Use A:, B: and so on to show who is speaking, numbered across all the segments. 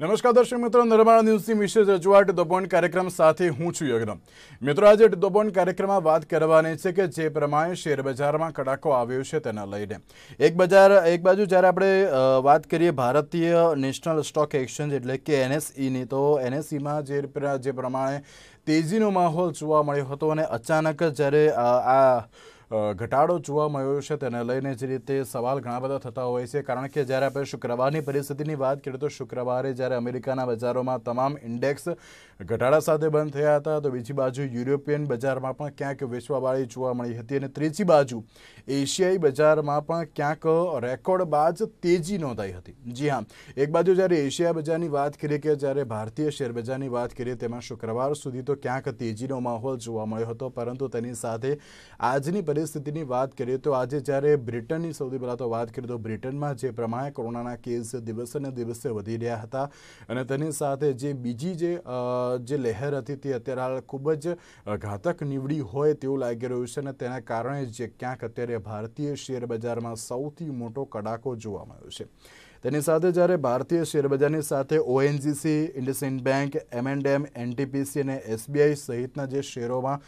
A: નમસ્કાર દર્શક મિત્રો, નર્મદા ન્યૂઝની વિશેષ રજૂઆત ધ પોઈન્ટ કાર્યક્રમ સાથે હું છું યજ્ઞ. મિત્રો, આજે ધ પોઈન્ટ કાર્યક્રમમાં વાત કરવાની છે કે જે પ્રમાણે શેરબજારમાં કડાકો આવ્યો છે તેના લઈને એક બાજુ જ્યારે આપણે વાત કરીએ ભારતીય નેશનલ સ્ટોક એક્સચેન્જ એટલે કે એનએસઈની, તો એનએસઈમાં જે પ્રમાણે તેજીનો માહોલ જોવા મળ્યો હતો અને અચાનક જ્યારે આ ઘટાડો જોવા મળ્યો છે તેને લઈને જે રીતે સવાલ ઘણા બધા થતા હોય છે. કારણ કે જ્યારે આપણે શુક્રવારની પરિસ્થિતિની વાત કરીએ તો શુક્રવારે જ્યારે અમેરિકાના બજારોમાં તમામ ઇન્ડેક્સ ઘટાડા સાથે બંધ થયા હતા, તો બીજી બાજુ યુરોપિયન બજારમાં પણ ક્યાંક વેચવાવાળી જોવા મળી હતી અને ત્રીજી બાજુ એશિયાઈ બજારમાં પણ ક્યાંક રેકોર્ડબાજ તેજી નોંધાઈ હતી. જી હા, એક બાજુ જ્યારે એશિયા બજારની વાત કરીએ કે જ્યારે ભારતીય શેરબજારની વાત કરીએ તેમાં શુક્રવાર સુધી તો ક્યાંક તેજીનો માહોલ જોવા મળ્યો હતો, પરંતુ તેની સાથે આજની પરિસ્થિતિની વાત કરીએ તો આજે જ્યારે બ્રિટનની સૌથી પહેલાં તો વાત કરીએ તો બ્રિટનમાં જે પ્રમાણે કોરોનાના કેસ દિવસે ને દિવસે વધી રહ્યા હતા અને તેની સાથે જે બીજી જે લહેર હતી તે અત્યારે હાલ ખૂબ જ ઘાતક નીવડી હોય તેવું લાગી રહ્યું છે અને તેના કારણે જે ક્યાંક અત્યારે ભારતીય શેર બજારમાં સૌથી મોટો કડાકો જોવા મળ્યો છે. તેની સાથે જ્યારે ભારતીય શેરબજારની સાથે ઓએનજીસી, ઇન્ડસઇન્ડ બેંક, એમ&એમ, એનટીપીસી અને એસબીઆઈ સહિતના જે શેરોમાં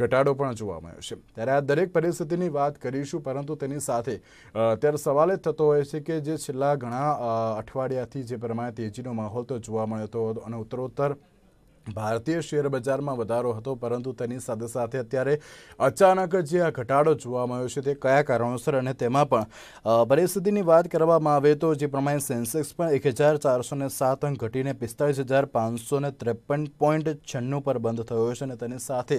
A: ઘટાડો પણ જોવા મળ્યો છે. ત્યારે આ દરેક પરિસ્થિતિની વાત કરીશું, પરંતુ તેની સાથે અત્યારે સવાલ જ થતો હોય છે કે જે છેલ્લા ઘણા અઠવાડિયાથી જે પ્રમાણે તેજીનો માહોલ તો જોવા મળ્યો હતો અને ઉત્તરોત્તર ભારતીય શેર બજારમાં વધારો હતો, પરંતુ તેની સાથે સાથે અત્યારે અચાનક જે આ ઘટાડો જોવા મળ્યો છે તે કયા કારણોસર અને તેમાં પણ પરિસ્થિતિની વાત કરવામાં આવે તો જે પ્રમાણે સેન્સેક્સ પણ 1407 અંક ઘટીને 45,553.96 પર બંધ થયો છે અને તેની સાથે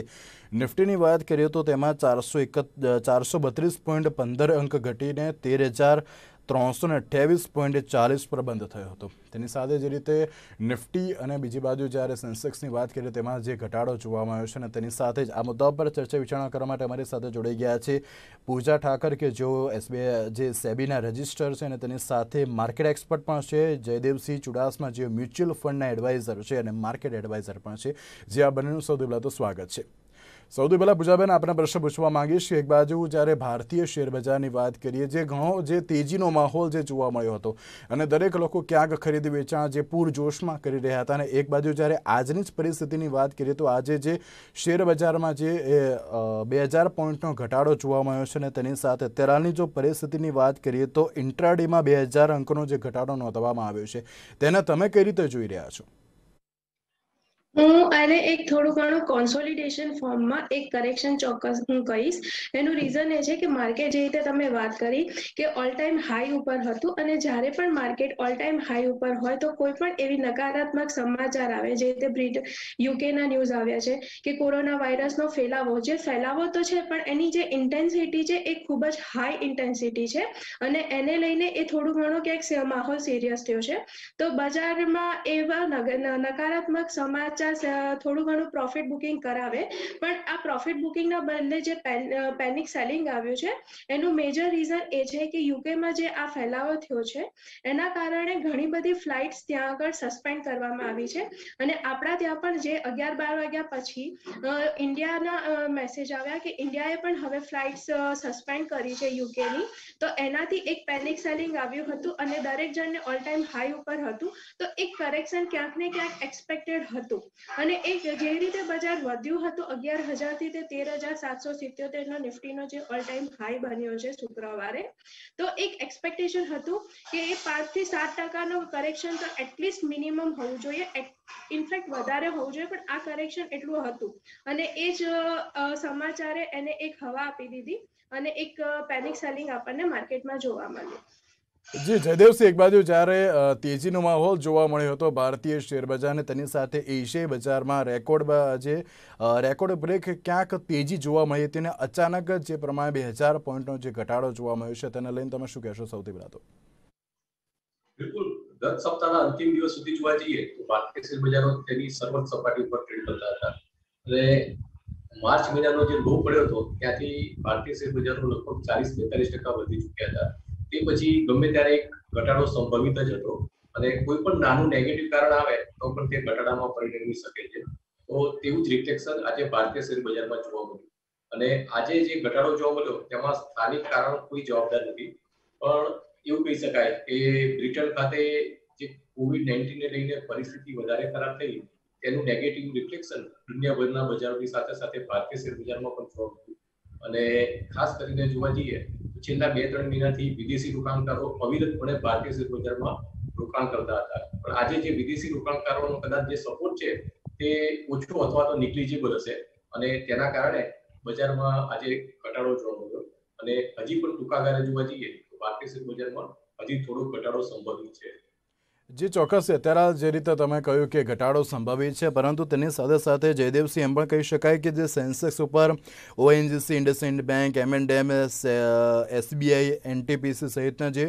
A: નિફ્ટીની વાત કરીએ તો તેમાં 432.15 અંક ઘટીને 13,328.40 પર બંધ થયો હતો. તેની સાથે જે રીતે નિફ્ટી અને બીજી બાજુ જ્યારે સેન્સેક્સની વાત કરીએ તેમાં જે ઘટાડો જોવા મળ્યો છે અને તેની સાથે જ આ મુદ્દા પર ચર્ચા વિચારણા કરવા માટે અમારી સાથે જોડાઈ ગયા છે પૂજા ઠાકર કે જેઓ એસબીઆઈ જે સેબીના રજિસ્ટર છે અને તેની સાથે માર્કેટ એક્સપર્ટ પણ છે, જયદેવસિંહ ચુડાસમા જેઓ મ્યુચ્યુઅલ ફંડના એડવાઇઝર છે અને માર્કેટ એડવાઇઝર પણ છે. જે આ બંનેનું સૌથી પહેલાં તો સ્વાગત છે. સૌથી પહેલાં પૂજાબેન, આપણે પ્રશ્ન પૂછવા માંગીશ કે એક બાજુ જ્યારે ભારતીય શેરબજારની વાત કરીએ જે ઘણો જે તેજીનો માહોલ જે જોવા મળ્યો હતો અને દરેક લોકો ક્યાંક ખરીદી વેચાણ જે પૂરજોશમાં કરી રહ્યા હતા, અને એક બાજુ જ્યારે આજની જ પરિસ્થિતિની વાત કરીએ તો આજે જે શેરબજારમાં જે 2000 પોઈન્ટનો ઘટાડો જોવા મળ્યો છે અને તેની સાથે અત્યારની જો પરિસ્થિતિની વાત કરીએ તો ઇન્ટ્રાડેમાં 2000 અંકનો જે ઘટાડો નોંધવામાં આવ્યો છે તેને તમે કઈ રીતે જોઈ રહ્યા છો?
B: હું આને એક થોડું ઘણું કોન્સોલિડેશન ફોર્મમાં એક કરેક્શન ચોક્કસ હું કહીશ. એનું રીઝન એ છે કે માર્કેટ જે રીતે તમે વાત કરી કે ઓલ ટાઈમ હાઈ ઉપર હતું અને જ્યારે પણ માર્કેટ ઓલ ટાઈમ હાઈ ઉપર હોય તો કોઈ પણ એવી નકારાત્મક સમાચાર આવે જે રીતે યુકેના ન્યૂઝ આવ્યા છે કે કોરોના વાયરસનો ફેલાવો તો છે પણ એની જે ઇન્ટેન્સિટી છે એ ખૂબ જ હાઈ ઇન્ટેન્સિટી છે અને એને લઈને એ થોડું ઘણું ક્યાંક માહોલ સિરિયસ થયો છે. તો બજારમાં એવા નકારાત્મક સમાચાર થોડું ઘણું પ્રોફિટ બુકિંગ કરાવે, પણ આ પ્રોફિટ બુકિંગના બદલે જે પેનિક સેલિંગ આવ્યું છે એનું મેજર રીઝન એ છે કે યુકેમાં જે આ ફેલાવો થયો છે એના કારણે ઘણી બધી ફ્લાઇટ્સ ત્યાં આગળ સસ્પેન્ડ કરવામાં આવી છે અને આપણા ત્યાં પણ જે 11-12 વાગ્યા પછી ઇન્ડિયાના મેસેજ આવ્યા કે ઇન્ડિયાએ પણ હવે ફ્લાઇટ્સ સસ્પેન્ડ કરી છે યુકેની, તો એનાથી એક પેનિક સેલિંગ આવ્યું હતું અને દરેક જણને ઓલ ટાઈમ હાઈ ઉપર હતું, તો એક કરેક્શન ક્યાંક ને ક્યાંક એક્સપેક્ટેડ હતું અને એક જે રીતે બજાર વધ્યું હતું 11,000 થી તે 13,777 નો નિફ્ટીનો જે ઓલ ટાઈમ હાઈ બન્યો છે શુક્રવારે, તો એક એક્સપેક્ટેશન હતું કે એ 5 થી 7% કરેક્શન તો એટલીસ્ટ મિનિમમ હોવું જોઈએ, ઇનફેક્ટ વધારે હોવું જોઈએ, પણ આ કરેક્શન એટલું હતું અને એ જ સમાચારે એને એક હવા આપી દીધી અને એક પેનિક સેલિંગ આપણને માર્કેટમાં જોવા મળ્યું.
A: જી જયદેવસિંહ, એક બાજુ જ્યારે તેજીનો માહોલ જોવા મળ્યો હતો ભારતીય શેરબજારને, તેની સાથે એશિયાઈ બજારમાં રેકોર્ડ બ્રેક ક્યાંક તેજી જોવા મળી હતી અને અચાનક જે પ્રમાણે 2000 પોઈન્ટનો જે ઘટાડો જોવા મળ્યો છે તેને લઈને તમે શું કહેશો? સૌથી પહેલા તો
C: બિલકુલ, ગત સપ્તાહના અંતિમ દિવસ સુધી જોવા જઈએ તો ભારતીય શેર બજારો તેની સર્વોચ્ચ સપાટી ઉપર ટ્રેડ કરતા હતા અને માર્ચ મહિનાનો જે લો પડ્યો હતો ત્યાંથી ભારતીય શેર બજારો લગભગ 40-42% વધી ચૂક્યા હતા. તે પછી ગમે ત્યારે એક ઘટાડો સંભવિત જ હતો અને કોઈ પણ નાનું નેગેટિવ કારણ આવે તો પણ તે ઘટાડામાં પરિણમી શકે છે. તો તેવું જ રિફ્લેક્શન આજે ભારતીય શેર બજારમાં જોવા મળ્યું અને આજે જે ઘટાડો જોવા મળ્યો તેમાં સ્થાનિક કારણ કોઈ જવાબદાર નથી, પણ એવું કહી શકાય કે બ્રિટન ખાતે જે COVID-19 ને લઈને પરિસ્થિતિ વધારે ખરાબ થઈ તેનું નેગેટિવ રિફ્લેક્શન દુનિયાભરના બજારોની સાથે સાથે ભારતીય શેર બજારમાં પણ જોવા મળ્યું અને ખાસ કરીને જોવા જઈએ તો છેલ્લા 2-3 મહિનાથી વિદેશી રોકાણકારો અવિરતપણે ભારતીય શેર બજારમાં રોકાણ કરતા હતા, પણ આજે જે વિદેશી રોકાણકારોનો કદાચ જે સપોર્ટ છે તે ઓછો અથવા તો નિગ્લિજિબલ હશે અને તેના કારણે બજારમાં આજે ઘટાડો જોવા મળ્યો અને હજી પણ ટૂંકા ગાળે જોવા જઈએ તો ભારતીય શેર બજારમાં હજી થોડો ઘટાડો સંભવિત છે.
A: જી ચોક્કસ, અત્યારે જે રીતે તમે કહ્યું કે ઘટાડો સંભવિત છે, પરંતુ તેની સાથે સાથે જયદેવસિંહ એમ પણ કહી શકાય કે જે સેન્સેક્સ ઉપર ONGC, IndusInd bank, M&M, SBI, NTPC સહિતના જે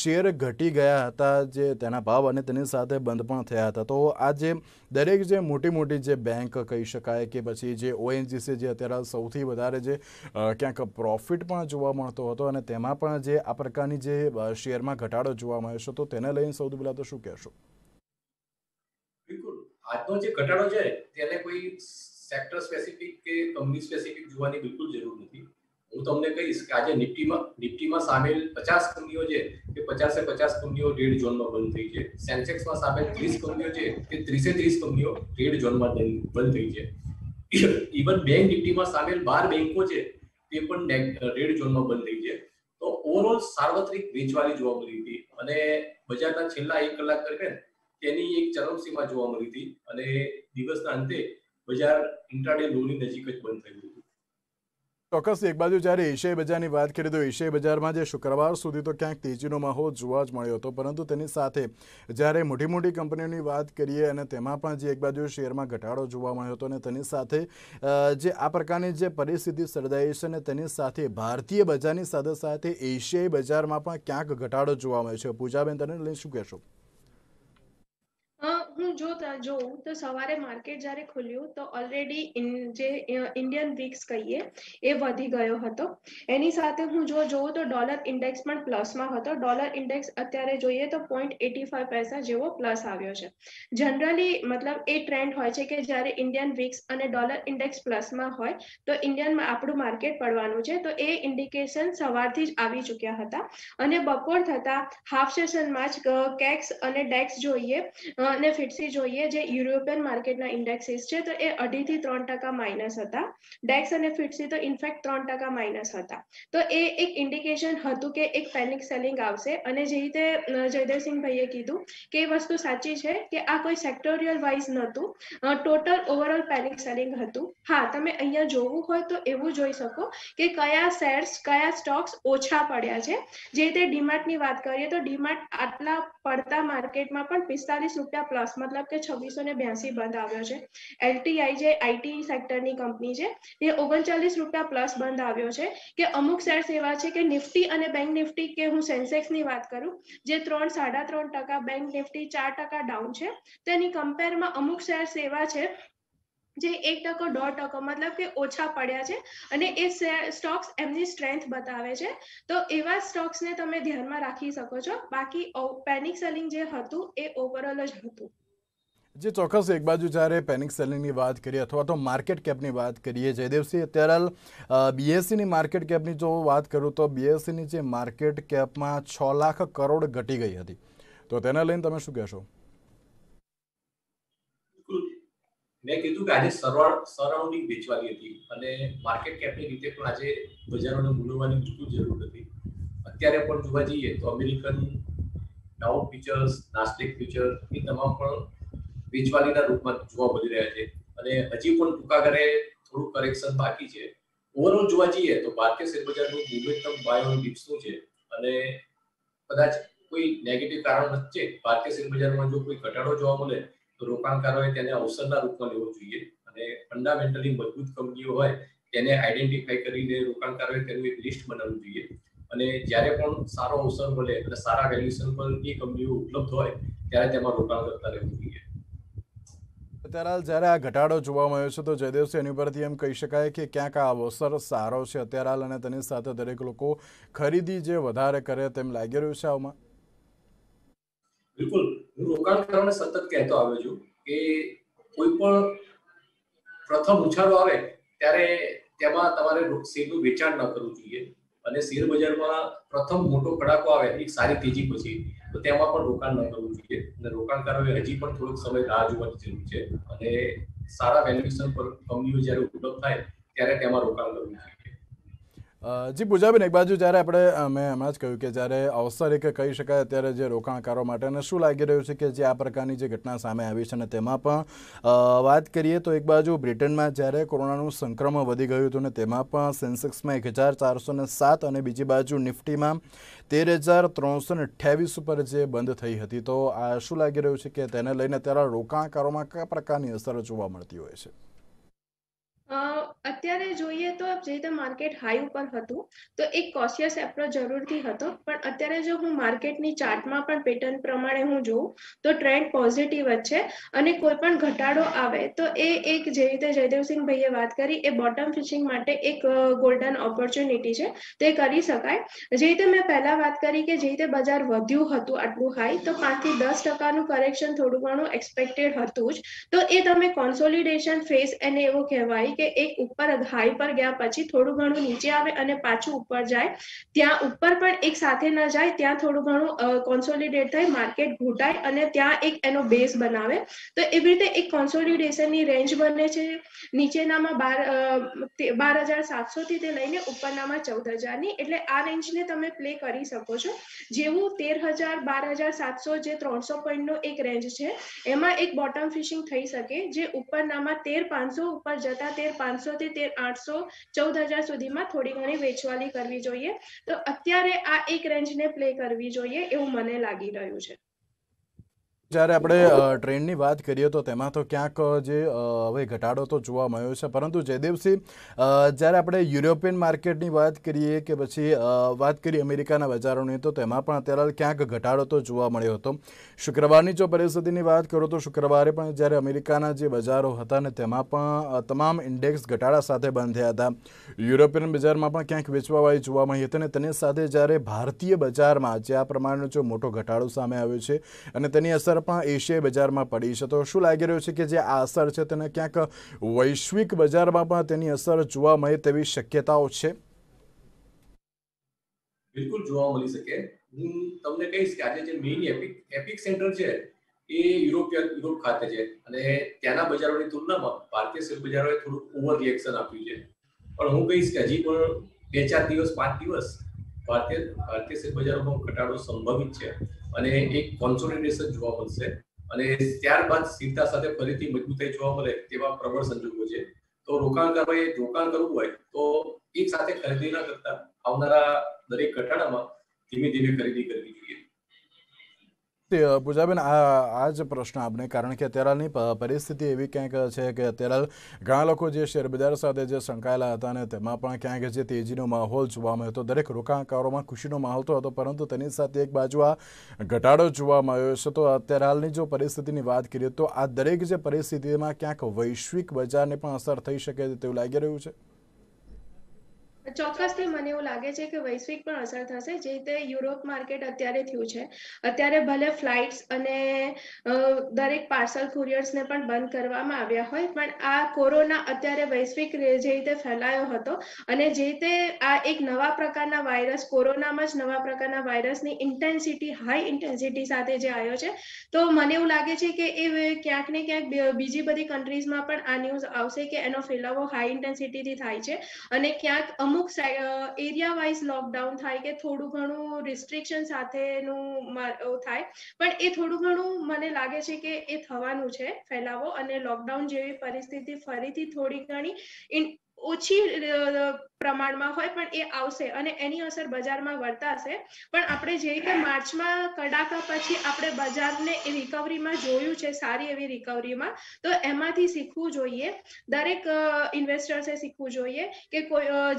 A: શેર ઘટી ગયા હતા જે તેના ભાવ અને તેની સાથે બંધ પણ થયા હતા. તો આ જે દરેક જે મોટી જે બેંક કહી શકાય કે પછી જે ONGC જે અત્યારે સૌથી વધારે જે ક્યાંક પ્રોફિટ પણ જોવા મળતો હતો અને તેમાં પણ જે આ પ્રકારની જે શેરમાં ઘટાડો જોવા મળ્યો છે, તો તેને લઈને સૌથી પહેલા તો શું કહેશો?
C: બિલકુલ, આજનો જે ઘટાડો છે તેને કોઈ સેક્ટર સ્પેસિફિક કે કંપની સ્પેસિફિક જોવાની બિલકુલ જરૂર નથી. હું તમને કહીશ કે આજે નિફ્ટીમાં સામેલ 50 કંપનીઓ છે કે 50 કંપનીઓ રેડ ઝોનમાં બંધ થઈ છે. સેન્સેક્સમાં સામેલ 30 કંપનીઓ છે કે 30 કંપનીઓ રેડ ઝોનમાં બંધ થઈ છે. ઇવન બેંક નિફ્ટીમાં સામેલ 12 બેંકો છે તે પણ રેડ ઝોનમાં બંધ થઈ છે. તો ઓવરઓલ સાર્વત્રિક વેચવાલી જોવા મળી હતી અને બજારના છેલ્લા 1 કલાક દરમિયાન તેની એક ચરમસીમા જોવા મળી હતી અને દિવસના અંતે બજાર ઇન્ટ્રાડે લોની નજીક જ બંધ થયું હતું.
A: ચોક્કસ, એક બાજુ જ્યારે એશિયાઈ બજારની વાત કરીએ તો એશિયાઈ બજારમાં જે શુક્રવાર સુધી તો ક્યાંક તેજીનો માહોલ જોવા જ મળ્યો હતો, પરંતુ તેની સાથે જ્યારે મોટી કંપનીઓની વાત કરીએ અને તેમાં પણ જે એક બાજુ શેરમાં ઘટાડો જોવા મળ્યો હતો અને તેની સાથે જે આ પ્રકારની જે પરિસ્થિતિ સર્જાઈ છે અને તેની સાથે ભારતીય બજારની સાથે સાથે એશિયાઈ બજારમાં પણ ક્યાંક ઘટાડો જોવા મળ્યો છે. પૂજાબેન, તેને લઈને શું કહેશો?
B: હું જોઉં તો સવારે માર્કેટ જ્યારે ખુલ્યું તો ઓલરેડી જે ઇન્ડિયન વિક્સ કહીએ એ વધી ગયો હતો. એની સાથે હું જોઉં તો ડોલર ઇન્ડેક્સ પણ પ્લસમાં હતો. ડોલર ઇન્ડેક્સ અત્યારે જોઈએ તો 0.85 પૈસા જેવો પ્લસ આવ્યો છે. જનરલી મતલબ એ ટ્રેન્ડ હોય છે કે જ્યારે ઇન્ડિયન વિક્સ અને ડોલર ઇન્ડેક્સ પ્લસમાં હોય તો આપણું માર્કેટ પડવાનું છે. તો એ ઇન્ડિકેશન સવારથી જ આવી ચૂક્યા હતા અને બપોર થતા હાફ સેશનમાં જ કેક્સ અને ડેક્સ જોઈએ અને ફિટસી જોઈએ જે યુરોપિયન માર્કેટના ઇન્ડેક્સિસ છે તો એ 2.5 થી 3% માઇનસ હતા. ડેક્સ અને ફિટસી તો ઇનફેક્ટ 3% માઇનસ હતા. તો એ એક ઇન્ડિકેશન હતું કે એક પેનિક સેલિંગ આવશે અને જે રીતે જયદેવસિંહભાઈએ કીધું કે એ વસ્તુ સાચી છે કે આ કોઈ સેક્ટોરિયલ વાઇઝ નહોતું, ટોટલ ઓવરઓલ પેનિક સેલિંગ હતું. હા, તમે અહીંયા જોવું હોય તો એવું જોઈ શકો કે કયા શેર્સ, કયા સ્ટોક્સ ઓછા પડ્યા છે. જે રીતે ડીમાર્ટની વાત કરીએ તો ડીમાર્ટ આટલા પડતા માર્કેટમાં પણ 45 રૂપિયા પ્લસ, મતલબ કે 2682 બંધ આવ્યો છે. LTI જે IT સેક્ટરની કંપની છે એ 39 રૂપિયા પ્લસ બંધ આવ્યો છે. કે અમુક શેર્સ એવા છે કે નિફ્ટી અને બેંક નિફ્ટી, કે હું સેન્સેક્સની વાત કરું જે 3-3.5%, બેંક નિફ્ટી 4% ડાઉન છે. તેની કમ્પેરમાં અમુક શેર્સ એવા છે જે 1%, 1.5% મતલબ કે ઓછા પડ્યા છે અને એ સ્ટોક્સ એમની સ્ટ્રેન્થ બતાવે છે. તો એવા સ્ટોક્સને તમે ધ્યાનમાં રાખી શકો છો. બાકી પેનિક સેલિંગ જે હતું એ ઓવરઓલ જ હતું.
A: જે ચોક્કસ, એક બાજુ જ્યારે પેનિક સેલિંગની વાત કરીએ અથવા તો માર્કેટ કેપની વાત કરીએ, જયદેવસિંહ અત્યારે BSEની માર્કેટ કેપની જો વાત કરું તો BSEની જે માર્કેટ કેપમાં 6 લાખ કરોડ ઘટી ગઈ હતી, તો તેને લઈને તમે શું કહેશો?
C: મેં કીધું કે આજે સરાઉન્ડિંગ વેચવાની હતી અને માર્કેટ કેપની રીતે પણ આજે બજારોને મૂલવવાની બિલકુલ જરૂર નથી. અત્યારે પણ જોવા જઈએ તો અમેરિકન ડાઉ ફ્યુચર્સ, નાસ્ડેક ફ્યુચર એ તમામ પણ વેચવાલીના રૂપમાં જોવા મળી રહ્યા છે અને હજી પણ ટૂંકા ગાળે થોડું કરેક્શન બાકી છે. ઓવરઓલ જોવા જઈએ તો ભારતીય શેર બજારનું મોમેન્ટમ બાય ઓન ડિપ્સનું છે અને કદાચ કોઈ નેગેટિવ કારણ વચ્ચે ભારતીય શેર બજારમાં જો કોઈ ઘટાડો જોવા મળે તો રોકાણકારોએ તેને અવસરના રૂપમાં લેવો જોઈએ અને ફંડામેન્ટલી મજબૂત કંપનીઓ હોય તેને આઈડેન્ટિફાઈ કરીને રોકાણકારોએ તેનું એક લિસ્ટ બનાવવું જોઈએ અને જ્યારે પણ સારો અવસર મળે અને સારા વેલ્યુએશન પર એ કંપનીઓ ઉપલબ્ધ હોય ત્યારે તેમાં રોકાણ કરતા રહેવું જોઈએ.
A: અત્યારે જ્યારે આ ઘટાડો જોવા મળ્યો છે તો જયદેવસિંહ એની ઉપરથી એમ કહી શકાય કે ક્યાંક આ અવસર સારો છે અત્યારે હાલ અને તેની સાથે દરેક લોકો ખરીદી જે વધારે કરે તેમ લાગી રહ્યું છે આમાં?
C: બિલકુલ, હું રોકાણકારોને સતત કહેતો આવ્યો છું કે કોઈ પણ પ્રથમ ઉછાળો આવે ત્યારે તેમાં તમારે શેરનું વેચાણ ન કરવું જોઈએ. અને શેર બજારમાં પ્રથમ મોટો કડાકો આવે એક સારી તેજી પછી તો તેમાં પણ રોકાણ ન કરવું જોઈએ અને રોકાણકારોએ હજી પણ થોડોક સમય રાહ જોવાની જરૂર છે અને સારા વેલ્યુએશન પર કંપનીઓ જ્યારે ઉપલબ્ધ થાય ત્યારે તેમાં રોકાણ કરવું જોઈએ.
A: જી પૂજાબેન, એક બાજુ જ્યારે આપણે મેં હમણાં જ કહ્યું કે જ્યારે અવસર એક કહી શકાય અત્યારે જે રોકાણકારો માટે, અને શું લાગી રહ્યું છે કે જે આ પ્રકારની જે ઘટના સામે આવી છે અને તેમાં પણ વાત કરીએ તો એક બાજુ બ્રિટનમાં જ્યારે કોરોનાનું સંક્રમણ વધી ગયું હતું ને તેમાં પણ સેન્સેક્સમાં 1407 અને બીજી બાજુ નિફ્ટીમાં 13,328 ઉપર જે બંધ થઈ હતી, તો આ શું લાગી રહ્યું છે કે તેને લઈને અત્યારે રોકાણકારોમાં કયા પ્રકારની અસર જોવા મળતી હોય છે?
B: અત્યારે જોઈએ તો જે રીતે માર્કેટ હાઈ ઉપર હતું તો એક કોશિયસ એપ્રોચ જરૂરથી હતો, પણ અત્યારે જો હું માર્કેટની ચાર્ટમાં પણ પેટર્ન પ્રમાણે હું જોઉં તો ટ્રેન્ડ પોઝિટિવ જ છે અને કોઈ પણ ઘટાડો આવે તો એ એક જે રીતે જયદેવસિંહ ભાઈએ વાત કરી એ બોટમ ફિશિંગ માટે એક ગોલ્ડન ઓપોર્ચ્યુનિટી છે, તે કરી શકાય. જે રીતે મેં પહેલા વાત કરી કે જે રીતે બજાર વધ્યું હતું આટલું હાઈ તો 5 થી 10% કરેક્શન થોડું ઘણું એક્સપેક્ટેડ હતું જ, તો એ તમે કોન્સોલિડેશન ફેઝ એને એવું કહેવાય કે એક ઉપર હાઈ પર ગયા પછી થોડું ઘણું નીચે આવે અને પાછું ઉપર જાય, ત્યાં ઉપર પણ એક સાથે ન જાય, ત્યાં થોડું ઘણું કોન્સોલિડેટ થાય, માર્કેટ ઘૂંટાય અને ત્યાં એક એનો બેઝ બનાવે, તો એવી રીતે એક કોન્સોલિડેશનની રેન્જ બને છે. નીચેનામાં 12,700 થી તે લઈને ઉપરનામાં 14,000ની, એટલે આ રેન્જને તમે પ્લે કરી શકો છો. જેવું 13,000 12,700 જે 300 પોઈન્ટનો એક રેન્જ છે એમાં એક બોટમ ફિશિંગ થઈ શકે, જે ઉપરનામાં 13,500 ઉપર જતા 13,500 થી 13,800 14,000 સુધીમાં થોડી ઘણી વેચવાલી કરવી જોઈએ. તો અત્યારે આ એક રેન્જને પ્લે કરવી જોઈએ એવું મને લાગી રહ્યું છે.
A: જ્યારે આપણે ટ્રેન્ડની વાત કરીએ તો તેમાં તો ક્યાંક જે હવે ઘટાડો તો જોવા મળ્યો છે, પરંતુ જયદેવસિંહ, જ્યારે આપણે યુરોપિયન માર્કેટની વાત કરીએ કે પછી વાત કરીએ અમેરિકાના બજારોની, તો તેમાં પણ અત્યારે ક્યાંક ઘટાડો તો જોવા મળ્યો હતો. શુક્રવારની જો પરિસ્થિતિની વાત કરું તો શુક્રવારે પણ જ્યારે અમેરિકાના જે બજારો હતા ને તેમાં પણ તમામ ઇન્ડેક્સ ઘટાડા સાથે બંધ થયા હતા. યુરોપિયન બજારમાં પણ ક્યાંક વેચવાવાળી જોવા મળી હતી અને તેની સાથે જ્યારે ભારતીય બજારમાં જે આ પ્રમાણનો જો મોટો ઘટાડો સામે આવ્યો છે અને તેની અસર પણ એશિયાઈ બજારમાં પડી છે, તો શું લાગી રહ્યું છે કે જે આ અસર છે તેને ક્યાંક વૈશ્વિક બજારમાં પણ તેની અસર જોવા મળે તેવી શક્યતાઓ છે?
C: બિલકુલ જોવા મળી શકે. હું તમને કહીશ કે આજે જે મેઇન એપિક સેન્ટર છે એ યુરોપ ખાતે છે અને ત્યાંના બજારોની તુલનામાં ભારતીય શેર બજારોએ થોડું ઓવર રિએક્શન આપ્યું છે. પણ હું કહીશ કે હજી પણ 2-4 દિવસ 5 દિવસ ભારતીય શેર બજારોમાં ઘટાડો સંભવિત છે અને એક કોન્સોલિડેશન જોવા મળશે અને ત્યારબાદ સ્થિરતા સાથે ફરીથી મજબૂતાઈ જોવા મળે તેવા પ્રબળ સંજોગો છે. તો રોકાણકારોએ રોકાણ કરવું હોય તો એક સાથે ખરીદી ન કરતા આવનારા દરેક ઘટાડામાં ધીમે ધીમે ખરીદી કરવી જોઈએ.
A: પૂજાબેન, આ જ પ્રશ્ન આપણે, કારણ કે અત્યારની પરિસ્થિતિ એવી ક્યાંક છે કે અત્યારે ઘણા લોકો જે શેરબજાર સાથે જે સંકળાયેલા હતા ને તેમાં પણ ક્યાંક જે તેજીનો માહોલ જોવા મળ્યો હતો. દરેક રોકાણકારોમાં ખુશીનો માહોલ તો હતો, પરંતુ તેની સાથે એક બાજુ આ ઘટાડો જોવા મળ્યો છે. તો અત્યારે હાલની જો પરિસ્થિતિની વાત કરીએ તો આ દરેક જે પરિસ્થિતિમાં ક્યાંક વૈશ્વિક બજારને પણ અસર થઈ શકે તેવું લાગી રહ્યું છે.
B: ચોક્કસથી મને એવું લાગે છે કે વૈશ્વિક પણ અસર થશે, જે રીતે યુરોપ માર્કેટ અત્યારે થયું છે. અત્યારે ભલે ફ્લાઇટ્સ અને દરેક પાર્સલ કુરિયર્સને પણ બંધ કરવામાં આવ્યા હોય, પણ આ કોરોના અત્યારે વૈશ્વિક જે રીતે ફેલાયો હતો અને જે રીતે આ એક નવા પ્રકારના વાયરસ, કોરોનામાં જ નવા પ્રકારના વાયરસની ઇન્ટેન્સિટી, હાઈ ઇન્ટેન્સિટી સાથે જે આવ્યો છે, તો મને એવું લાગે છે કે એ ક્યાંક ને ક્યાંક બીજી બધી કન્ટ્રીઝમાં પણ આ ન્યૂઝ આવશે કે એનો ફેલાવો હાઈ ઇન્ટેન્સિટીથી થાય છે અને ક્યાંક અમુક એરિયા વાઇઝ લોકડાઉન થાય કે થોડું ઘણું રિસ્ટ્રિક્શન સાથેનું થાય, પણ એ થોડું ઘણું મને લાગે છે કે એ થવાનું છે ફેલાવો, અને લોકડાઉન જેવી પરિસ્થિતિ ફરીથી થોડી ઘણી ઓછી પ્રમાણમાં હોય પણ એ આવશે અને એની અસર બજારમાં વર્તાશે. પણ આપણે જે રીતે માર્ચમાં કડાકા પછી આપણે બજારને રિકવરીમાં જોયું છે, સારી એવી રિકવરીમાં, તો એમાંથી શીખવું જોઈએ. દરેક ઇન્વેસ્ટર્સે શીખવું જોઈએ કે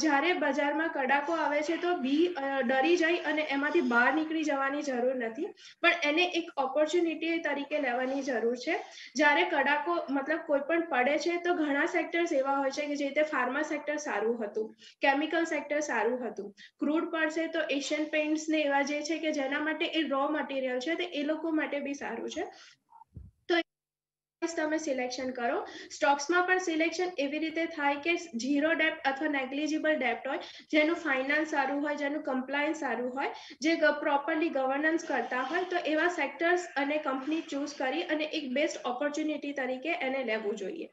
B: જ્યારે બજારમાં કડાકો આવે છે તો ડરી જાય અને એમાંથી બહાર નીકળી જવાની જરૂર નથી, પણ એને એક ઓપોર્ચ્યુનિટી તરીકે લેવાની જરૂર છે. જ્યારે કડાકો મતલબ કોઈ પણ પડે છે તો ઘણા સેક્ટર્સ એવા હોય છે કે જે રીતે ફાર્મા સેક્ટર સારું હતું, કેમિકલ સેક્ટર સારું હતું, ક્રૂડ પડશે તો એશિયન પેઇન્ટ્સ ને એવા જે છે કે જેના માટે એ રો મટીરિયલ છે, તો એ લોકો માટે બી સારું છે. તો તમે સિલેક્શન કરો. સ્ટોક્સમાં પણ સિલેક્શન એવી રીતે થાય કે ઝીરો ડેપ્ટ અથવા નેગ્લિજિબલ ડેપ્ટ હોય, જેનું ફાઇનાન્સ સારું હોય, જેનું કમ્પ્લાયન્સ સારું હોય, જે પ્રોપરલી ગવર્નન્સ કરતા હોય, તો એવા સેક્ટર્સ અને કંપની ચૂઝ કરી અને એક બેસ્ટ ઓપોર્ચ્યુનિટી તરીકે એને લેવું જોઈએ.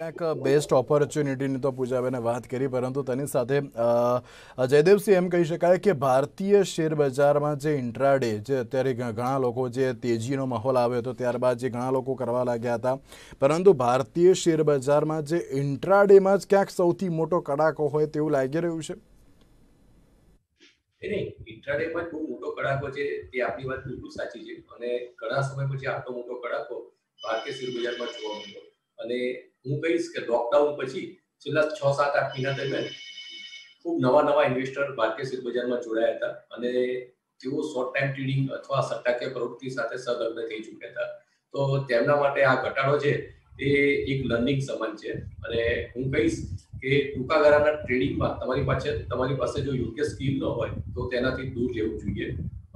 A: એક બેસ્ટ ઓપોર્ચ્યુનિટીની તો પૂજાબેને વાત કરી, પરંતુ તેની સાથે જયદેવસિંહ એમ કહી શકાય કે ભારતીય શેર બજારમાં જે ઇન્ટ્રાડે, જે અત્યારે ઘણા લોકો જે તેજીનો માહોલ આવ્યો હતો ત્યારબાદ જે ઘણા લોકો કરવા લાગ્યા હતા, પરંતુ ભારતીય શેર બજારમાં જે ઇન્ટ્રાડેમાં જ ક્યાંક સૌથી મોટો કડાકો હોય તેવું લાગી રહ્યું છે.
C: નહીં, ઇન્ટ્રાડેમાં બહુ મોટો કડાકો છે, તે આપણી વાત બિલકુલ સાચી છે. અને ઘણા સમય પછી આટલો મોટો કડાકો ભારતીય શેર બજારમાં જોવા મળ્યો. અને હું કહીશ કે લોકડાઉન પછી છેલ્લા 6-7-8 મહિના દરમિયાન ખૂબ નવા ઇન્વેસ્ટર ભારતીય શેર બજારમાં જોડાયા હતા અને તેઓ શોર્ટ ટાઈમ ટ્રેડિંગ અથવા સટ્ટાકીય પ્રવૃત્તિ સાથે સંલગ્ન થઈ ચૂક્યા હતા. તો તેમના માટે આ ઘટાડો છે તે એક લર્નિંગ સમાન છે. અને હું કહીશ કે ટૂંકા ગાળાના ટ્રેડિંગમાં તમારી પાસે જો યોગ્ય સ્કિલ ન હોય તો તેનાથી દૂર રહેવું જોઈએ.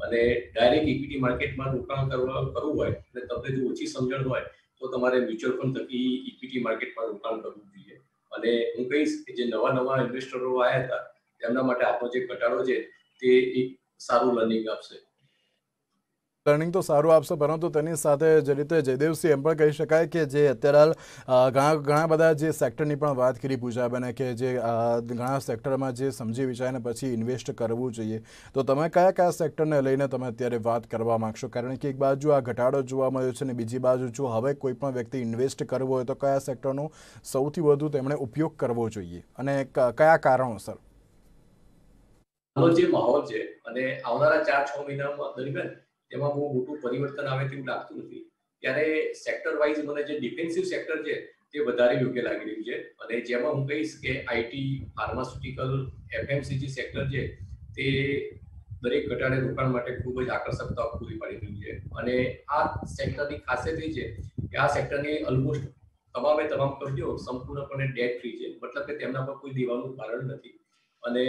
C: અને ડાયરેક્ટ ઇક્વિટી માર્કેટમાં રોકાણ કરવું હોય અને તમને જો ઓછી સમજણ હોય તો તમારે મ્યુચ્યુઅલ ફંડ થકી ઇક્વિટી માર્કેટમાં રોકાણ કરવું જોઈએ. અને હું કહીશ કે જે નવા ઇન્વેસ્ટરો આવ્યા હતા તેમના માટે આપણો જે ઘટાડો છે તે એક સારું લર્નિંગ આપશે.
A: લર્નિંગ તો સારું આપશે, પરંતુ તેની સાથે જે રીતે જયદેવસિંહ એમ પણ કહી શકાય કે જે અત્યારે ઘણા બધા જે સેક્ટરની પણ વાત કરી પૂજાબેને, કે જે ઘણા સેક્ટરમાં જે સમજી વિચારીને પછી ઇન્વેસ્ટ કરવું જોઈએ, તો તમે કયા સેક્ટરને લઈને તમે અત્યારે વાત કરવા માંગશો? કારણ કે એક બાજુ આ ઘટાડો જોવા મળ્યો છે અને બીજી બાજુ જો હવે કોઈ પણ વ્યક્તિ ઇન્વેસ્ટ કરવો હોય તો કયા સેક્ટરનો સૌથી વધુ તેમણે ઉપયોગ કરવો જોઈએ અને કયા કારણોસર?
C: જે માહોલ છે અને આવનારા 4-6 મહિના દરમિયાન તેમાં બહુ મોટું પરિવર્તન આવે તેવું લાગતું નથી. ત્યારે સેક્ટર વાઇઝ મને જે ડિફેન્સિવ સેક્ટર છે તે વધારે યોગ્ય લાગી રહ્યું છે. અને જેમાં હું કહીશ કે આઈટી, ફાર્માસ્યુટિકલ, એફએમસીજી સેક્ટર છે તે દરેક ઘટાડે રોકાણ માટે ખૂબ જ આકર્ષકતા પૂરી પાડી રહ્યું છે. અને આ સેક્ટરની ખાસિયત એ છે કે આ સેક્ટરની ઓલમોસ્ટ તમામ કંપનીઓ સંપૂર્ણપણે ડેટ ફ્રી છે, મતલબ કે તેમના પર કોઈ દેવાનું ભારણ નથી. અને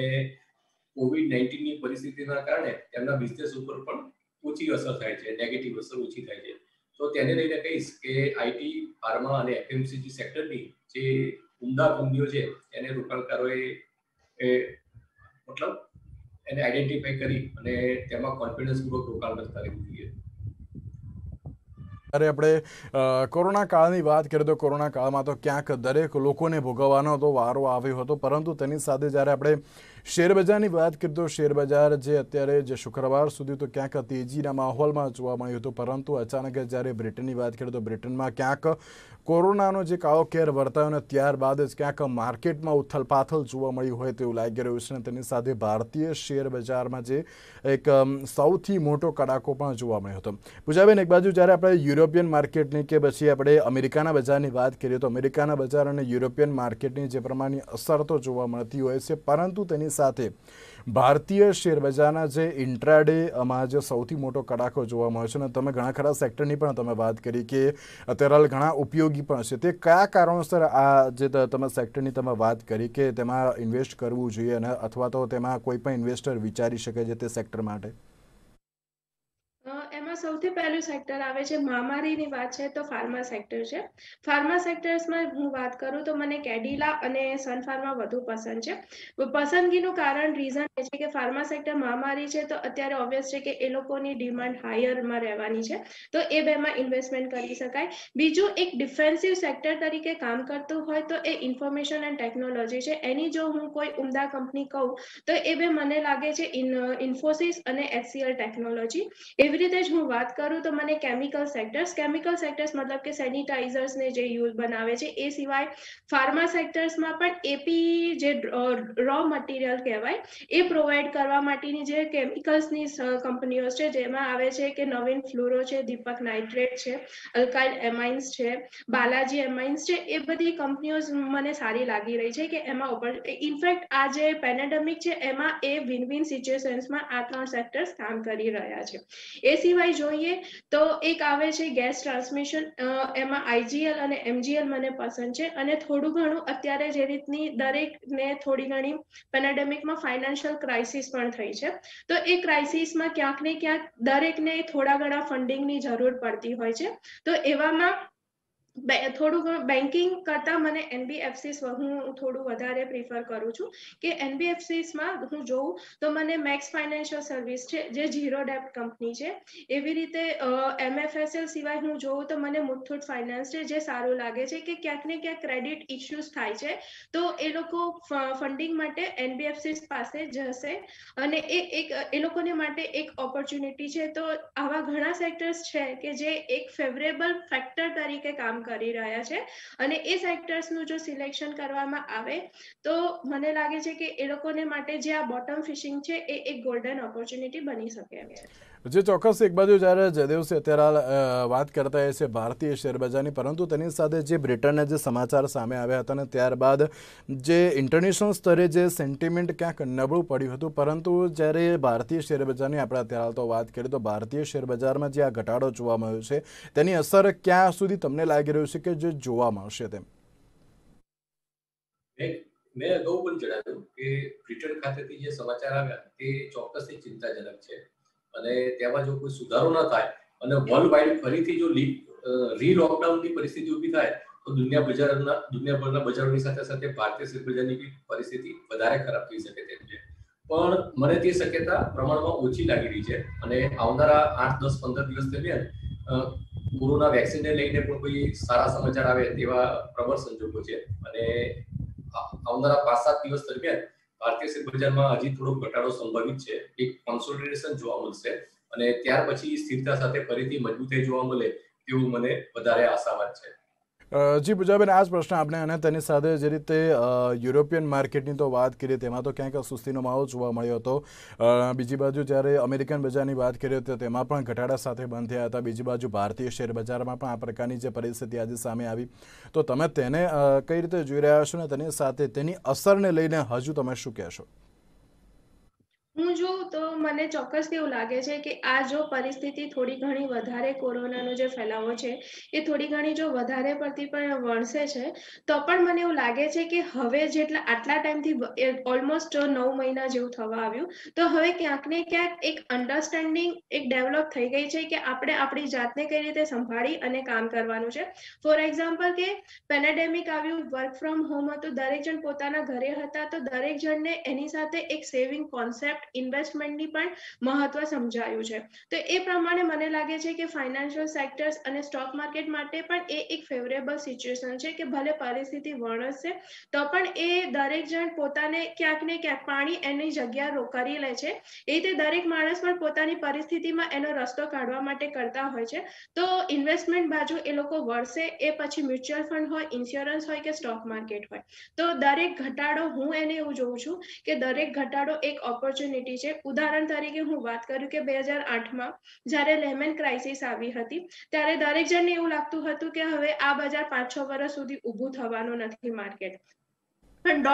C: COVID-19ની પરિસ્થિતિના કારણે તેમના બિઝનેસ ઉપર પણ ઓછી અસર થાય છે, નેગેટિવ અસર ઓછી થાય છે. તો તેને લઈને કહીશ કે આઈટી, ફાર્મા અને એફએમસીજી સેક્ટરની જે ઉમદા કંપનીઓ છે એને રોકાણકારોએ એને આઈડેન્ટિફાઈ કરી અને તેમાં કોન્ફિડન્સપૂર્વક રોકાણ કરતા રહેવું જોઈએ.
A: જ્યારે આપણે કોરોના કાળની વાત કરીએ તો કોરોના કાળમાં તો ક્યાંક દરેક લોકોને ભોગવવાનો તો વારો આવ્યો હતો, પરંતુ તેની સાથે જ્યારે આપણે શેરબજારની વાત કરીએ તો શેરબજાર જે અત્યારે જે શુક્રવાર સુધી તો ક્યાંક તેજીના માહોલમાં જોવા મળ્યું હતું, પરંતુ અચાનક જ્યારે બ્રિટનની વાત કરીએ તો બ્રિટનમાં ક્યાંક કોરોનાનો જે કાળો કેર વર્તાયો અને ત્યારબાદ જ ક્યાંક માર્કેટમાં ઉથલપાથલ જોવા મળ્યું હોય તેવું લાગી રહ્યું છે. અને તેની સાથે ભારતીય શેર બજારમાં જે એક સૌથી મોટો કડાકો પણ જોવા મળ્યો હતો. પૂજાબેન, એક બાજુ જ્યારે આપણે યુરોપિયન માર્કેટની કે પછી આપણે અમેરિકાના બજારની વાત કરીએ તો અમેરિકાના બજાર અને યુરોપિયન માર્કેટની જે પ્રમાણની અસર તો જોવા મળતી હોય છે, પરંતુ તેની સાથે ભારતીય શેર બજારના જે ઇન્ટ્રાડેમાં જે સૌથી મોટો કડાકો જોવા મળે છે, અને તમે ઘણા ખરા સેક્ટરની પણ તમે વાત કરી કે અત્યારે ઘણા ઉપયોગી પણ છે, તે કયા કારણોસર આ જે તમે સેક્ટરની તમે વાત કરી કે તેમાં ઇન્વેસ્ટ કરવું જોઈએ અને અથવા તો તેમાં કોઈ પણ ઇન્વેસ્ટર વિચારી શકે છે તે સેક્ટર માટે?
B: એમાં સૌથી પહેલું સેક્ટર આવે છે, મહામારીની વાત છે તો ફાર્મા સેક્ટર છે. ફાર્મા સેક્ટર્સમાં હું વાત કરું તો મને કેડિલા અને સન ફાર્મા વધુ પસંદ છે. પસંદગીનું રીઝન એ છે કે ફાર્મા સેક્ટર મહામારી છે તો અત્યારે ઓબ્વિયસ છે કે એ લોકોની ડિમાન્ડ હાયરમાં રહેવાની છે, તો એ બેમાં ઇન્વેસ્ટમેન્ટ કરી શકાય. બીજું એક ડિફેન્સિવ સેક્ટર તરીકે કામ કરતું હોય તો એ ઇન્ફોર્મેશન એન્ડ ટેકનોલોજી છે. એની જો હું કોઈ ઉમદા કંપની કહું તો એ બે મને લાગે છે ઇન્ફોસિસ અને HCL ટેકનોલોજી. એવી રીતે જ હું વાત કરું તો મને કેમિકલ સેક્ટર્સ મતલબ કે સેનિટાઇઝર્સને જે યુઝ બનાવે છે, એ સિવાય ફાર્મા સેક્ટર્સમાં પણ એપી જે રો મટીરિયલ કહેવાય એ પ્રોવાઈડ કરવા માટેની જે કેમિકલ્સની કંપનીઓ છે, જેમાં આવે છે કે નવીન ફ્લોરો છે, દીપક નાઇટ્રેટ છે, અલ્કાઇલ એમાઇન્સ છે, બાલાજી એમાઇન્સ છે, એ બધી કંપનીઓ મને સારી લાગી રહી છે કે એમાં ઇનફેક્ટ આ જે પેન્ડેમિક છે એમાં એ વિન વિન સિચ્યુએશન્સમાં આ 3 સેક્ટર્સ કામ કરી રહ્યા છે. એ સિવાય જો જોઈએ તો એક આવે છે ગેસ ટ્રાન્સમિશન, એમાં IGL અને MGL મને પસંદ છે, અને થોડું ઘણું અત્યારે જે રીતની દરેકને થોડી ઘણી પેન્ડેમિકમાં ફાઇનાન્શિયલ ક્રાઇસિસ પણ થઈ છે, તો એ ક્રાઇસિસમાં ક્યાંક ને ક્યાંક દરેકને થોડા ઘણા ફંડિંગની જરૂર પડતી હોય છે, તો એવામાં થોડું ઘણું બેન્કિંગ કરતા મને NBFCs હું થોડું વધારે પ્રિફર કરું છું, કે NBFCs માં હું જોઉં તો મને મેક્સ ફાઇનાન્શિયલ સર્વિસ છે જે ઝીરો ડેપ્ટ કંપની છે, એવી રીતે MFSL સિવાય હું જોઉં તો મને મુથુટ ફાઇનાન્સ છે જે સારું લાગે છે, કે ક્યાંક ને ક્યાંક ક્રેડિટ ઇશ્યુઝ થાય છે તો એ લોકો ફંડિંગ માટે NBFCs પાસે જશે, અને એ લોકોને માટે એક ઓપોર્ચ્યુનિટી છે, તો આવા ઘણા સેક્ટર્સ છે કે જે એક ફેવરેબલ ફેક્ટર તરીકે કામ કરી રહ્યા છે, અને એ સેક્ટર્સનું જો સિલેક્શન કરવામાં આવે તો મને લાગે છે કે એ લોકોને માટે જે આ બોટમ ફિશિંગ છે એ એક ગોલ્ડન ઓપોર્ચ્યુનિટી બની શકે એમ છે.
A: જે ચોક્કસ એક બાજુ જ્યારે જયદેવસિંહ અત્યારે વાત કરતા એ છે ભારતીય શેરબજારની, પરંતુ તેની સાથે જે બ્રિટનના જે સમાચાર સામે આવ્યા હતા અને ત્યારબાદ જે ઇન્ટરનેશનલ સ્તરે જે સેન્ટિમેન્ટ ક્યાંક નબળું પડ્યું હતું, પરંતુ જ્યારે ભારતીય શેરબજારની આપણે અત્યારે તો વાત કરીએ તો ભારતીય શેરબજારમાં જે આ ઘટાડો જોવા મળ્યો છે તેની અસર ક્યાં સુધી તમને લાગી રહ્યું છે કે જે જોવા મળશે તેમ?
C: મેં અગાઉ પણ જણાવ્યું કે બ્રિટન ખાતેથી જે સમાચાર આવ્યા તે ચોક્કસથી ચિંતાજનક છે, અને તેમાં જો કોઈ સુધારો ન થાય અને વર્લ્ડ વાઇડ ફરીથી જો રી લોકડાઉનની પરિસ્થિતિ ઊભી થાય તો દુનિયાભરના બજારોની સાથે સાથે ભારતીય શેરબજારની બી પરિસ્થિતિ વધારે ખરાબ થઈ શકે તેમ છે. પણ મને તે શક્યતા પ્રમાણમાં ઓછી લાગી રહી છે, અને આવનારા 8, 10, 15 દિવસ દરમિયાન કોરોના વેક્સિનને લઈને પણ કોઈ સારા સમાચાર આવે તેવા પ્રબળ સંજોગો છે, અને આવનારા 5-7 દિવસ દરમિયાન ભારતીય શેરબજારમાં હજી થોડો ઘટાડો સંભવિત છે, એક કોન્સોલિડેશન જોવા મળશે, અને ત્યાર પછી સ્થિરતા સાથે ફરીથી મજબૂતાઈ જોવા મળે તેવું મને વધારે આશાવાદ છે.
A: જી પૂજાબેન, આ જ પ્રશ્ન આપણે, અને તેની સાથે જે રીતે યુરોપિયન માર્કેટની તો વાત કરીએ તેમાં તો ક્યાંક સુસ્તીનો માહોલ જોવા મળ્યો હતો, બીજી બાજુ જ્યારે અમેરિકન બજારની વાત કરીએ તો તેમાં પણ ઘટાડા સાથે બંધ થયા હતા, બીજી બાજુ ભારતીય શેર બજારમાં પણ આ પ્રકારની જે પરિસ્થિતિ આજે સામે આવી, તો તમે તેને કઈ રીતે જોઈ રહ્યા છો ને તેની સાથે તેની અસરને લઈને હજુ તમે શું કહેશો?
B: હું જોઉં તો મને ચોક્કસથી એવું લાગે છે કે આ જો પરિસ્થિતિ થોડી ઘણી વધારે કોરોનાનો જે ફેલાવો છે એ થોડી ઘણી જો વધારે પડતી પણ વણસે છે, તો પણ મને એવું લાગે છે કે હવે જેટલા આટલા ટાઈમથી ઓલમોસ્ટ 9 મહિના જેવું થવા આવ્યું, તો હવે ક્યાંક ને ક્યાંક એક અન્ડરસ્ટેન્ડિંગ એક ડેવલપ થઈ ગઈ છે કે આપણે આપણી જાતને કઈ રીતે સંભાળી અને કામ કરવાનું છે. ફોર એક્ઝામ્પલ કે પેન્ડેમિક આવ્યું, વર્ક ફ્રોમ હોમ હતું, દરેક જણ પોતાના ઘરે હતા, તો દરેક જણને એની સાથે એક સેવિંગ કોન્સેપ્ટ, ઇન્વેસ્ટમેન્ટની પણ મહત્વ સમજાયું છે, તો એ પ્રમાણે મને લાગે છે કે ફાઇનાન્શિયલ સેક્ટર્સ અને સ્ટોક માર્કેટ માટે પણ એ એક ફેવરેબલ સિચ્યુએશન છે, કે ભલે પરિસ્થિતિ વણસશે તો પણ એ દરેક જણ પોતાને ક્યાંક ને ક્યાંક પાણી એની જગ્યા કરી લે છે, એ રીતે દરેક માણસ પણ પોતાની પરિસ્થિતિમાં એનો રસ્તો કાઢવા માટે કરતા હોય છે, તો ઇન્વેસ્ટમેન્ટ બાજુ એ લોકો વળશે, એ પછી મ્યુચ્યુઅલ ફંડ હોય, ઇન્સ્યોરન્સ હોય કે સ્ટોક માર્કેટ હોય, તો દરેક ઘટાડો હું એને એવું જોઉં છું કે દરેક ઘટાડો એક ઓપોર્ચ્યુનિટી છે. ઉદાહરણ તરીકે હું વાત કરું કે 2008માં જ્યારે લેમન ક્રાઇસિસ આવી હતી ત્યારે દરેક જણને એવું લાગતું હતું કે હવે આ બજાર 5-6 વર્ષ સુધી ઊભું થવાનું નથી માર્કેટ, પણ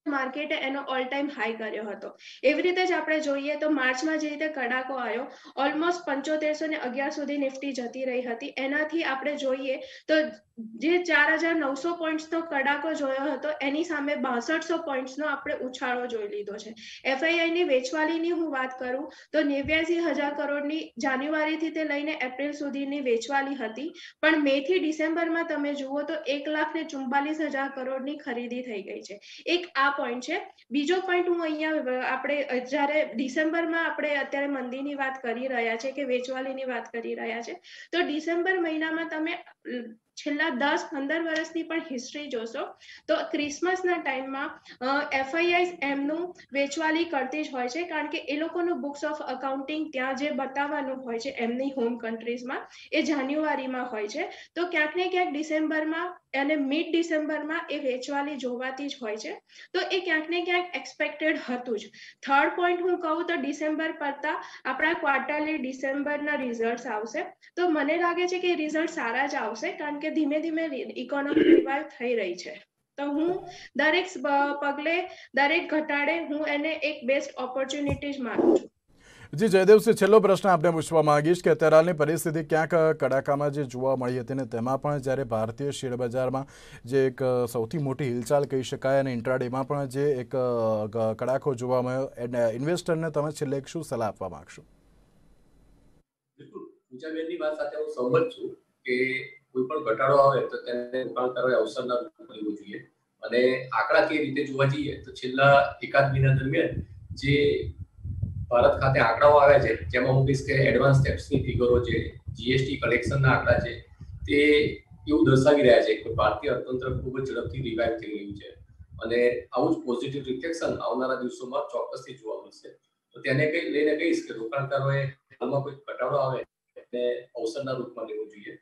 B: માર્કેટે એનો ઓલ ટાઈમ હાઈ કર્યો હતો. એવી રીતે જ આપણે જોઈએ તો માર્ચમાં જે રીતે કડાકો આવ્યો, ઓલમોસ્ટ 7511 સુધી નિફ્ટી જતી રહી હતી, એનાથી આપણે જોઈએ તો જે 4900 પોઈન્ટ્સનો કડાકો જોયો હતો એની સામે 6200 પોઈન્ટ્સનો આપણે ઉછાળો જોઈ લીધો છે. FIIની વેચવાલીની હું વાત કરું તો 89000 કરોડની જાન્યુઆરીથી તે લઈને એપ્રિલ સુધીની વેચવાલી હતી, પણ મે થી ડિસેમ્બરમાં તમે જુઓ તો 1,44,000 કરોડની ખરીદી થઈ ગઈ છે. એક આ પોઈન્ટ છે. બીજો પોઈન્ટ હું અહીંયા આપણે જ્યારે ડિસેમ્બરમાં આપણે અત્યારે મંદીની વાત કરી રહ્યા છે કે વેચવાલીની વાત કરી રહ્યા છે, તો ડિસેમ્બર મહિનામાં તમે છેલ્લા 10-15 વર્ષની પણ હિસ્ટ્રી જોશો તો ક્રિસમસના ટાઈમમાં FIIs એમનું વેચવાલી કરતી જ હોય છે, કારણ કે એ લોકોનું બુક્સ ઓફ અકાઉન્ટિંગ ત્યાં જે બતાવવાનું હોય છે એમની હોમ કન્ટ્રીઝમાં એ જાન્યુઆરીમાં હોય છે, તો ક્યાંક ને ક્યાંક ડિસેમ્બરમાં અને મિડ ડિસેમ્બરમાં એ વેચવાલી જોવાતી જ હોય છે, તો એ ક્યાંક ને ક્યાંક એક્સપેક્ટેડ હતું જ. થર્ડ પોઈન્ટ હું કહું તો ડિસેમ્બર પડતા આપણા ક્વાર્ટરલી ડિસેમ્બરના રિઝલ્ટ આવશે, તો મને લાગે છે કે રિઝલ્ટ સારા જ આવશે, કારણ કે ધીમે ધીમે ઇકોનોમી રિવાઇવ થઈ રહી છે, તો હું દરેક પગલે દરેક ઘટાડે હું એને એક બેસ્ટ ઓપોર્ચ્યુનિટી જ માનું છું.
A: જી જયદેવસિંહ, છેલ્લો પ્રશ્ન આપણે પૂછવા માંગીશ કે અત્યારે હાલની પરિસ્થિતિ ક્યાંક કડાકામાં જે જોવા મળી હતી ને તેમાં પણ જ્યારે ભારતીય શેરબજારમાં જે એક સૌથી મોટી હિલચાલ કહી શકાય અને ઇન્ટ્રાડેમાં પણ જે એક કડાકો જોવા મળ્યો, ઇન્વેસ્ટરને તમે છેલ્લે શું સલાહ આપવા માંગશો?
C: બિલકુલ, પૂજાબેનની વાત સાથે હું સહમત છું કે કોઈ પણ ઘટાડો આવે તો તેને રોકાણકારોએ અવસરના રૂપમાં લેવું જોઈએ અને આંકડાકીય રીતે જોવા જઈએ તો છેલ્લા એકાદ મહિના દરમિયાન જે ભારત ખાતે આંકડાઓ આવ્યા છે જેમાં હું કહીશ કે એડવાન્સ ટેક્સની ફિગરો છે, જીએસટી કલેક્શનના આંકડા છે, તે એવું દર્શાવી રહ્યા છે કે ભારતીય અર્થતંત્ર ખૂબ જ ઝડપથી રિવાઇવ થઈ રહ્યું છે અને આવું જ પોઝિટિવ રિફ્લેક્શન આવનારા દિવસોમાં ચોક્કસથી જોવા મળશે. તો તેને લઈને કહીશ કે રોકાણકારોએ હાલમાં કોઈ ઘટાડો આવે તેને અવસરના રૂપમાં લેવું જોઈએ.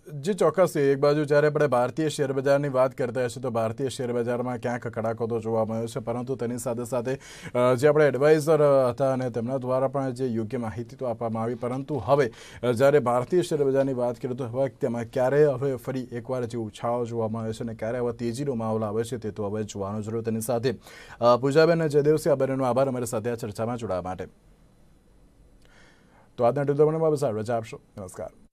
A: જી ચોક્કસથી, એક બાજુ જ્યારે આપણે ભારતીય શેરબજારની વાત કરતા હશું તો ભારતીય શેરબજારમાં ક્યાંક કડાકો તો જોવા મળ્યો છે, પરંતુ તેની સાથે સાથે જે આપણે એડવાઇઝર હતા અને તેમના દ્વારા પણ જે યોગ્ય માહિતી તો આપવામાં આવી, પરંતુ હવે જ્યારે ભારતીય શેરબજારની વાત કરીએ તો હવે તેમાં ક્યારે હવે ફરી એકવાર જે ઉછાળો જોવા મળે છે અને ક્યારે હવે તેજીનો માહોલ આવે છે તે તો હવે જોવાનું જરૂર. તેની સાથે પૂજાબેન અને જયદેવસિંહ, આ બંનેનો આભાર અમારી સાથે આ ચર્ચામાં જોડાવા માટે. તો આજના ડિબેટમાં બસ રજા આપશો. નમસ્કાર.